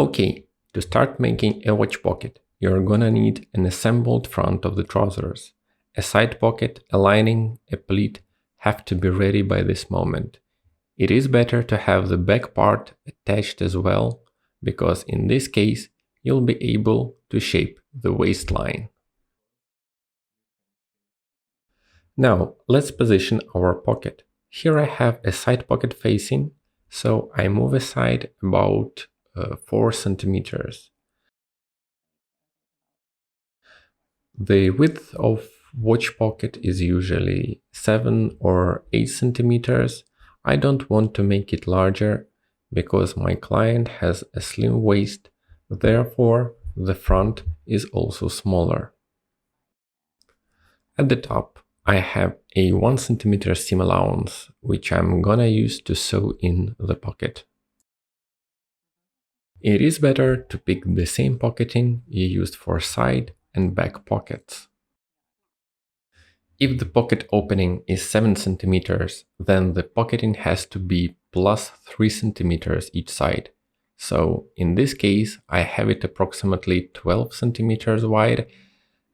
Okay, to start making a watch pocket, you're gonna need an assembled front of the trousers. A side pocket, a lining, a pleat have to be ready by this moment. It is better to have the back part attached as well, because in this case, you'll be able to shape the waistline. Now, let's position our pocket. Here I have a side pocket facing, so I move aside about 4 centimeters. The width of watch pocket is usually 7 or 8 centimeters. I don't want to make it larger because my client has a slim waist, therefore the front is also smaller. At the top, I have a 1 centimeter seam allowance, which I'm gonna use to sew in the pocket. It is better to pick the same pocketing you used for side and back pockets. If the pocket opening is 7 centimeters, then the pocketing has to be plus 3 centimeters each side. So in this case, I have it approximately 12 centimeters wide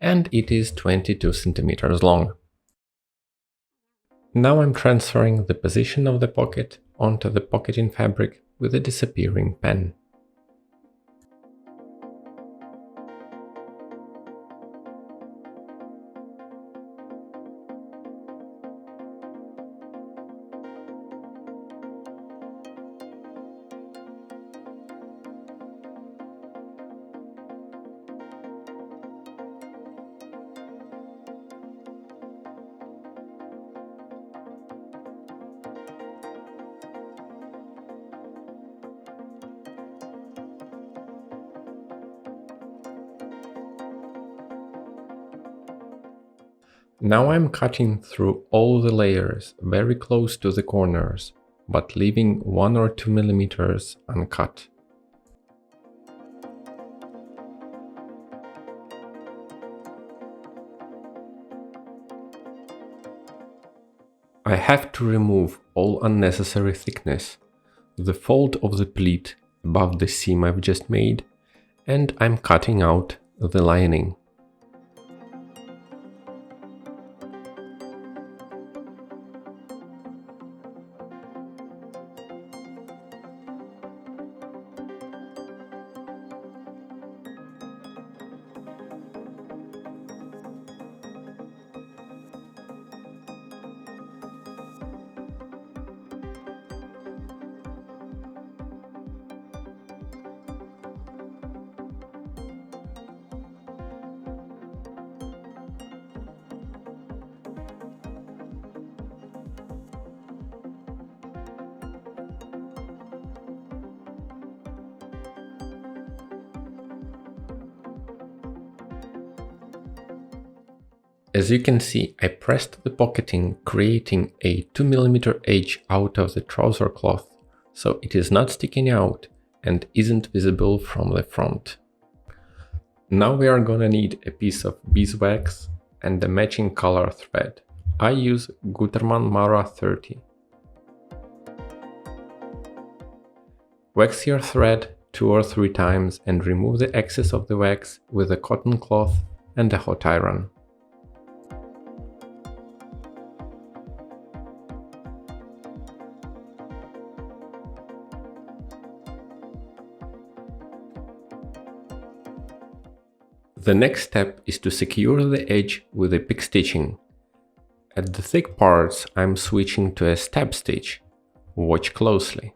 and it is 22 centimeters long. Now I'm transferring the position of the pocket onto the pocketing fabric with a disappearing pen. Now I'm cutting through all the layers very close to the corners, but leaving 1 or 2 millimeters uncut. I have to remove all unnecessary thickness, the fold of the pleat above the seam I've just made, and I'm cutting out the lining. As you can see, I pressed the pocketing, creating a 2 mm edge out of the trouser cloth, so it is not sticking out and isn't visible from the front. Now we are gonna need a piece of beeswax and the matching color thread. I use Gutermann Mara 30. Wax your thread 2 or 3 times and remove the excess of the wax with a cotton cloth and a hot iron. The next step is to secure the edge with a pick stitching. At the thick parts, I'm switching to a stab stitch. Watch closely.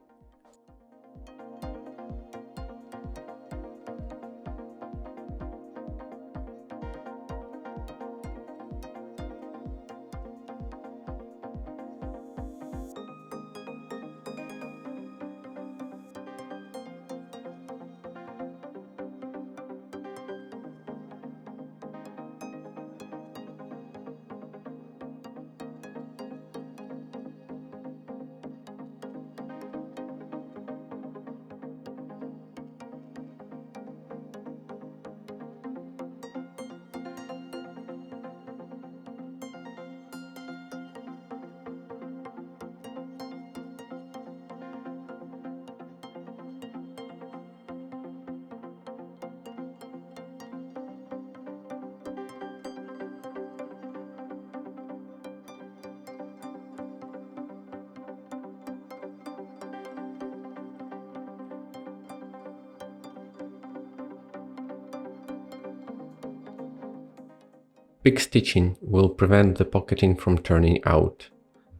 Pick stitching will prevent the pocketing from turning out.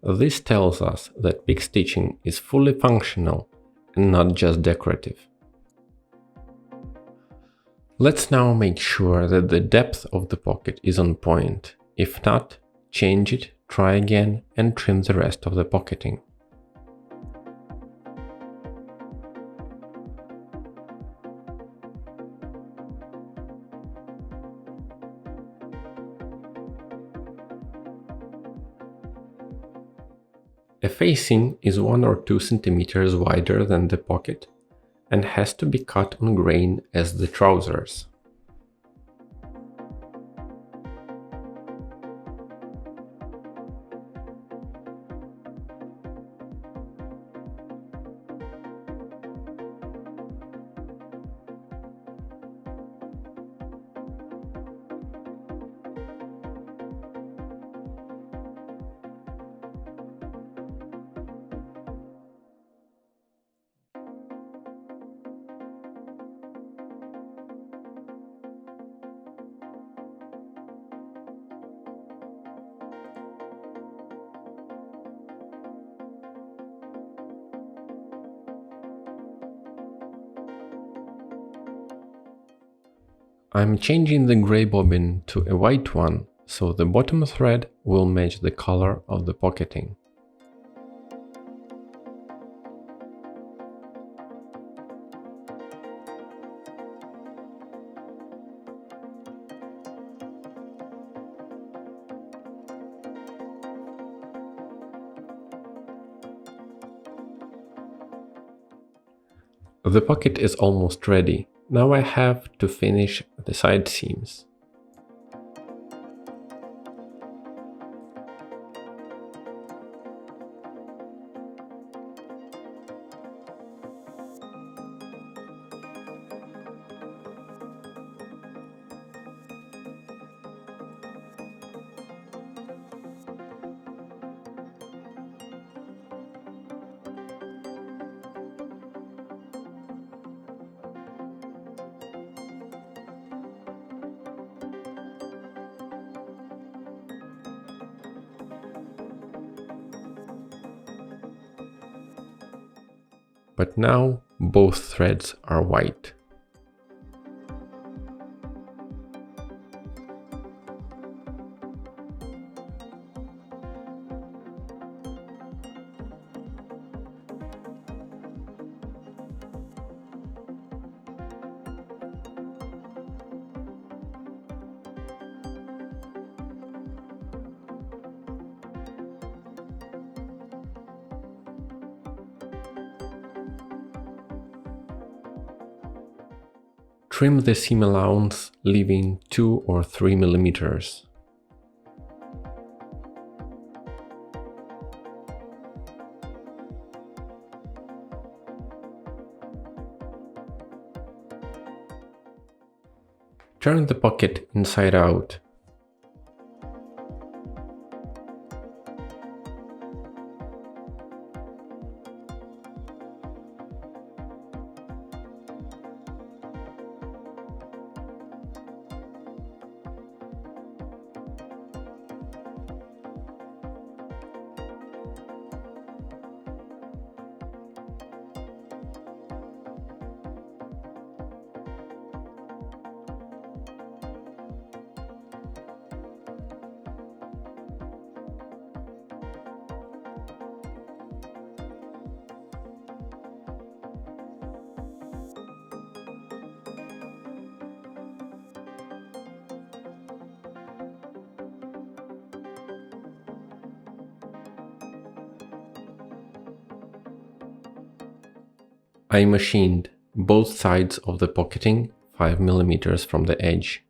This tells us that pick stitching is fully functional and not just decorative. Let's now make sure that the depth of the pocket is on point. If not, change it, try again, and trim the rest of the pocketing. A facing is 1 or 2 centimeters wider than the pocket and has to be cut on grain as the trousers. I'm changing the gray bobbin to a white one, so the bottom thread will match the color of the pocketing. The pocket is almost ready. Now I have to finish the side seams. But now both threads are white. Trim the seam allowance, leaving 2 or 3 millimeters. Turn the pocket inside out. I machined both sides of the pocketing 5 millimeters from the edge.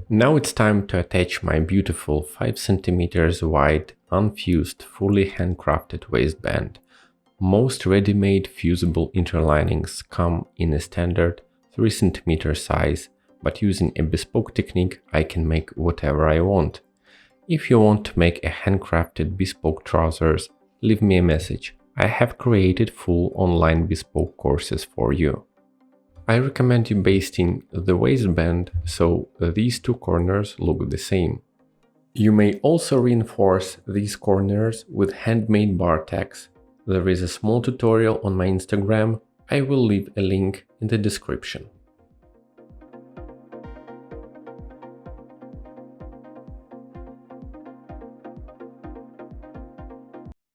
Now it's time to attach my beautiful 5 centimeters wide, unfused, fully handcrafted waistband. Most ready-made fusible interlinings come in a standard 3 cm size, but using a bespoke technique I can make whatever I want. If you want to make a handcrafted bespoke trousers, leave me a message. I have created full online bespoke courses for you. I recommend you basting the waistband so these two corners look the same. You may also reinforce these corners with handmade bar tacks. There is a small tutorial on my Instagram. I will leave a link in the description.